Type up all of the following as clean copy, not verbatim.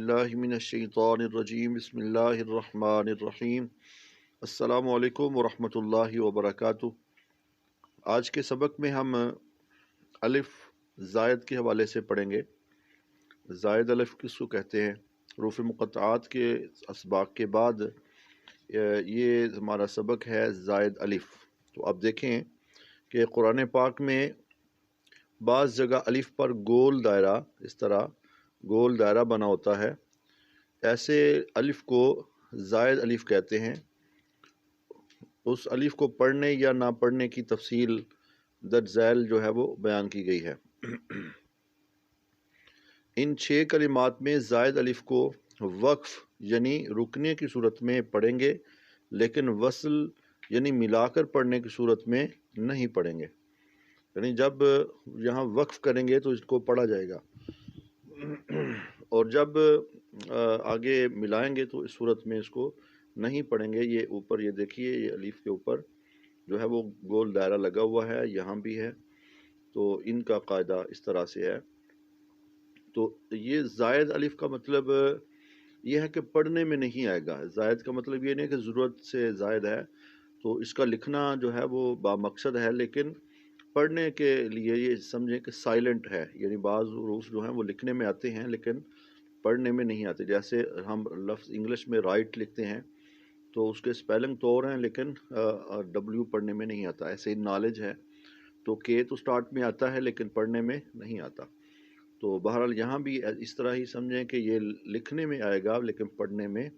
बिल्लाहि मिनश्शैतानिर्रजीम बिस्मिल्लाहिर्रहमानिर्रहीम। अस्सलामु अलैकुम वरहमतुल्लाहि वबरकातुह। आज के सबक में हम अलिफ ज़ायद के हवाले से पढ़ेंगे। ज़ायद अलिफ किसको कहते हैं? रूफ़ मुक़त्तआत के असबाक के बाद ये हमारा सबक है ज़ायद अलिफ। तो अब देखें कि कुरान पाक में बाज़ जगह अलिफ पर गोल दायरा, इस तरह गोल दायरा बना होता है, ऐसे अलिफ को ज़ायद अलिफ कहते हैं। उस अलिफ को पढ़ने या ना पढ़ने की तफसील दर्ज झैल जो है वो बयान की गई है। इन 6 कलिमात में ज़ायद अलिफ को वक्फ यानी रुकने की सूरत में पढ़ेंगे, लेकिन वसल यानी मिलाकर पढ़ने की सूरत में नहीं पढ़ेंगे। यानी जब यहाँ वक्फ करेंगे तो इसको पढ़ा जाएगा, और जब आगे मिलाएंगे तो इस सूरत में इसको नहीं पढ़ेंगे। ये ऊपर ये देखिए, ये अलीफ के ऊपर जो है वो गोल दायरा लगा हुआ है, यहाँ भी है। तो इनका कायदा इस तरह से है। तो ये ज़ायद अलिफ का मतलब ये है कि पढ़ने में नहीं आएगा। ज़ायद का मतलब ये नहीं कि ज़रूरत से ज़ायद है तो इसका लिखना जो है वो बामकसद है, लेकिन पढ़ने के लिए ये समझें कि साइलेंट है। यानी बाज़ रूफ जो हैं वो लिखने में आते हैं लेकिन पढ़ने में नहीं आते। जैसे हम लफ्ज़ इंग्लिश में राइट लिखते हैं तो उसके स्पेलिंग तो और हैं, लेकिन डब्ल्यू पढ़ने में नहीं आता। ऐसे ही नॉलेज है तो के तो स्टार्ट में आता है लेकिन पढ़ने में नहीं आता। तो बहरहाल यहाँ भी इस तरह ही समझें कि ये लिखने में आएगा लेकिन पढ़ने में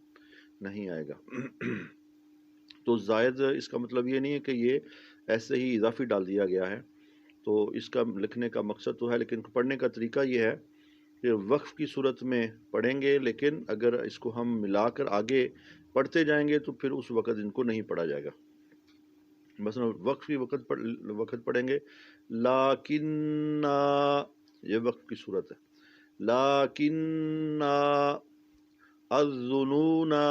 नहीं आएगा। तो ज़ायद इसका मतलब ये नहीं है कि ये ऐसे ही इजाफी डाल दिया गया है। तो इसका लिखने का मकसद तो है, लेकिन पढ़ने का तरीका ये है कि वक्फ की सूरत में पढ़ेंगे, लेकिन अगर इसको हम मिलाकर आगे पढ़ते जाएंगे तो फिर उस वक़्त इनको नहीं पढ़ा जाएगा। मसलन वक्फ की वक़्त पढ़ेंगे लाकिन्ना, ये वक्फ की सूरत है। लाकिन्ना अज़्ज़ुनूना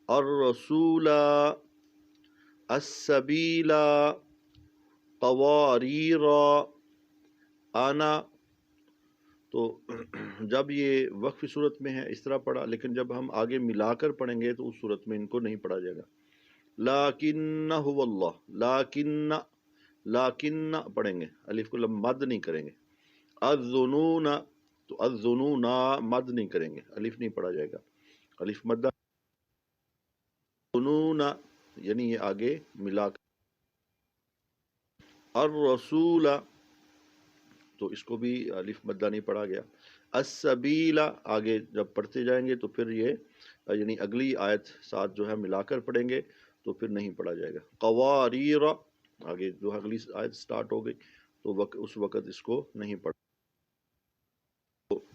अर्रसूला अस्सबीला क़वारीरा आना। तो जब ये वक्फ की सूरत में है इस तरह पढ़ा, लेकिन जब हम आगे मिलाकर पढ़ेंगे तो उस सूरत में इनको नहीं पढ़ा जाएगा। लाकिन्ना हुवल्लाह, लाकिन्ना, लाकिन्ना पढ़ेंगे, अलिफ को मद नहीं करेंगे। अज़्ज़ुनूना, तो अज़्ज़ुनूना मद नहीं करेंगे, अलिफ नहीं पढ़ा जाएगा, अलिफ मद। ज़ुनूना यानी ये आगे मिलाकर। अर्रसूला, तो इसको भी अलिफ मद्दा नहीं पढ़ा गया। अस्सबीला आगे जब पढ़ते जाएंगे तो फिर ये यानी अगली आयत साथ जो है मिलाकर पढ़ेंगे तो फिर नहीं पढ़ा जाएगा। क़वारीरा आगे जो अगली आयत स्टार्ट हो गई तो उस वक़्त इसको नहीं पढ़ा। तो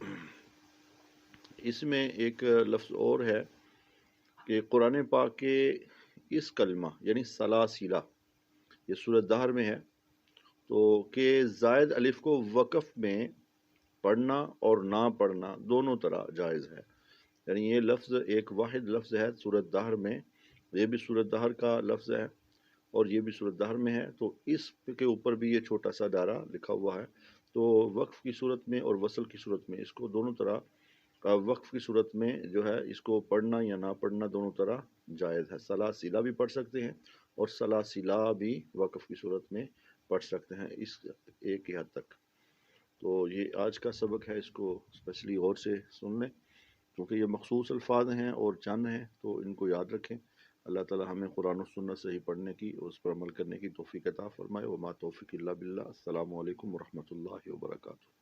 इसमें एक लफ्ज़ और है कि कुरान पाक के इस कलमा यानी सलासिला, ये सूरत दहर में है, तो कि ज़ायद अलिफ को वक़फ़ में पढ़ना और ना पढ़ना दोनों तरह जायज़ है। यानी ये लफ्ज़ एक वाहिद लफ्ज़ है सूरत दहर में, ये भी सूरत दहर का लफ्ज़ है और ये भी सूरत दहर में है। तो इस के ऊपर भी ये छोटा सा दायरा लिखा हुआ है। तो वक्फ़ की सूरत में और वसल की सूरत में इसको दोनों तरह, वक्फ़ की सूरत में जो है इसको पढ़ना या ना पढ़ना दोनों तरह जायज़ है। सलासिला भी पढ़ सकते हैं और सलासिला भी वक्फ़ की सूरत में पढ़ सकते हैं, इस एक ही हद तक। तो ये आज का सबक है, इसको स्पेशली गौर से सुन लें क्योंकि ये मखसूस अल्फाज हैं और चंद हैं, तो इनको याद रखें। अल्लाह ताला हमें कुरान और सुन्नत सही पढ़ने की और उस पर अमल करने की तौफीक अता फरमाए। व मा तौफीक इल्ला बिल्लाह। अस्सलामु अलैकुम व रहमतुल्लाहि व बरकातुहू।